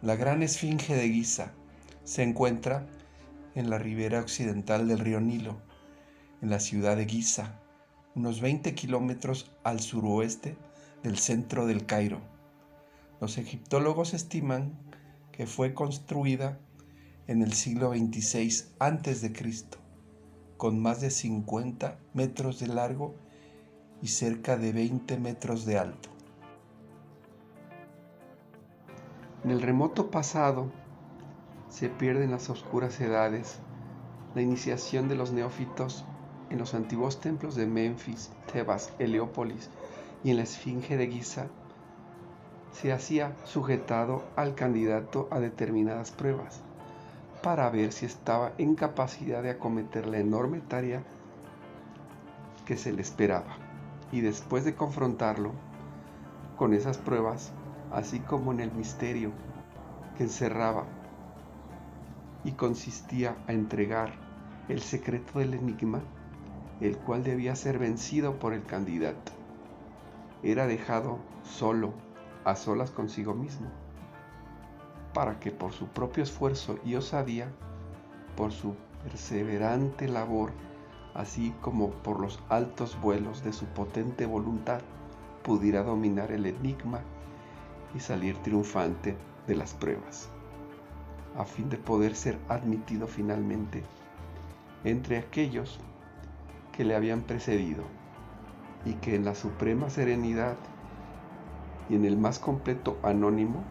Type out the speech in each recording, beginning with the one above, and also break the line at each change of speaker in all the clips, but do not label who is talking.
La gran esfinge de Giza se encuentra en la ribera occidental del río Nilo, en la ciudad de Giza, unos 20 kilómetros al suroeste del centro del Cairo. Los egiptólogos estiman que fue construida en el siglo XXVI a.C., con más de 50 metros de largo y cerca de 20 metros de alto. En el remoto pasado se pierde en las oscuras edades la iniciación de los neófitos en los antiguos templos de Menfis, Tebas, Heliópolis y en la Esfinge de Giza. Se hacía sujetado al candidato a determinadas pruebas para ver si estaba en capacidad de acometer la enorme tarea que se le esperaba, y después de confrontarlo con esas pruebas, así como en el misterio que encerraba y consistía a entregar el secreto del enigma, el cual debía ser vencido por el candidato, era dejado solo, a solas consigo mismo, para que por su propio esfuerzo y osadía, por su perseverante labor, así como por los altos vuelos de su potente voluntad, pudiera dominar el enigma y salir triunfante de las pruebas, a fin de poder ser admitido finalmente entre aquellos que le habían precedido y que en la suprema serenidad y en el más completo anónimo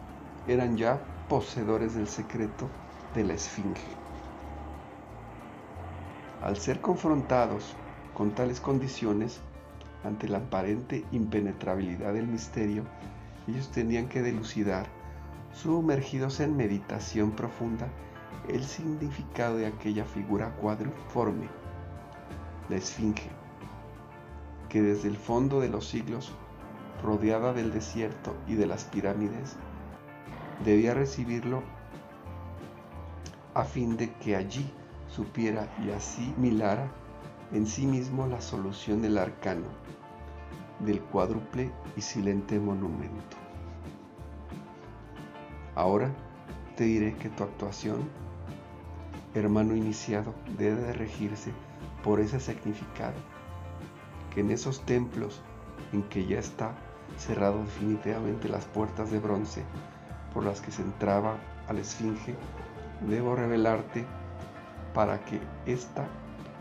eran ya poseedores del secreto de la Esfinge. Al ser confrontados con tales condiciones, ante la aparente impenetrabilidad del misterio, ellos tenían que dilucidar, sumergidos en meditación profunda, el significado de aquella figura cuadriforme, la Esfinge, que desde el fondo de los siglos, rodeada del desierto y de las pirámides, debía recibirlo a fin de que allí supiera y asimilara en sí mismo la solución del arcano del cuádruple y silente monumento. Ahora te diré que tu actuación, hermano iniciado, debe de regirse por ese significado, que en esos templos en que ya está cerrado definitivamente las puertas de bronce por las que se entraba a la Esfinge, debo revelarte para que esta,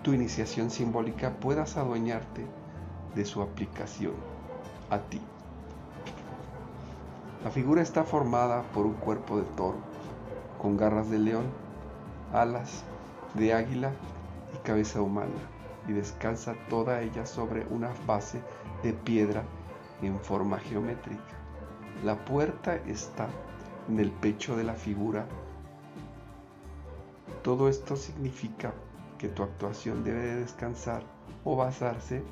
tu iniciación simbólica, puedas adueñarte de su aplicación a ti. La figura está formada por un cuerpo de toro, con garras de león, alas de águila y cabeza humana, y descansa toda ella sobre una base de piedra en forma geométrica. La puerta está en el pecho de la figura. Todo esto significa que tu actuación debe de descansar o basarse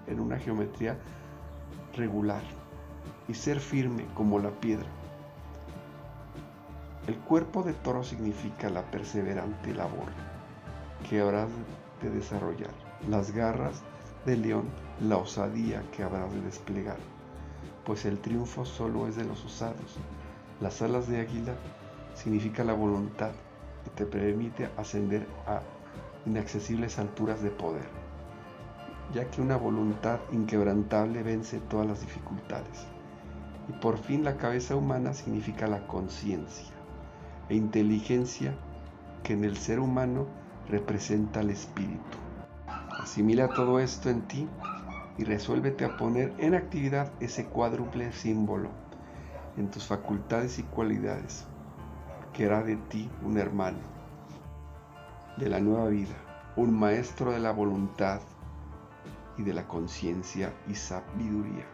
en una geometría regular y ser firme como la piedra. El cuerpo de toro significa la perseverante labor que habrás de desarrollar. Las garras de león, la osadía que habrás de desplegar, pues el triunfo solo es de los osados. Las alas de águila significa la voluntad que te permite ascender a inaccesibles alturas de poder, ya que una voluntad inquebrantable vence todas las dificultades. Y por fin la cabeza humana significa la conciencia e inteligencia que en el ser humano representa el espíritu. Asimila todo esto en ti y resuélvete a poner en actividad ese cuádruple símbolo en tus facultades y cualidades, que hará de ti un hermano de la nueva vida, un maestro de la voluntad y de la conciencia y sabiduría.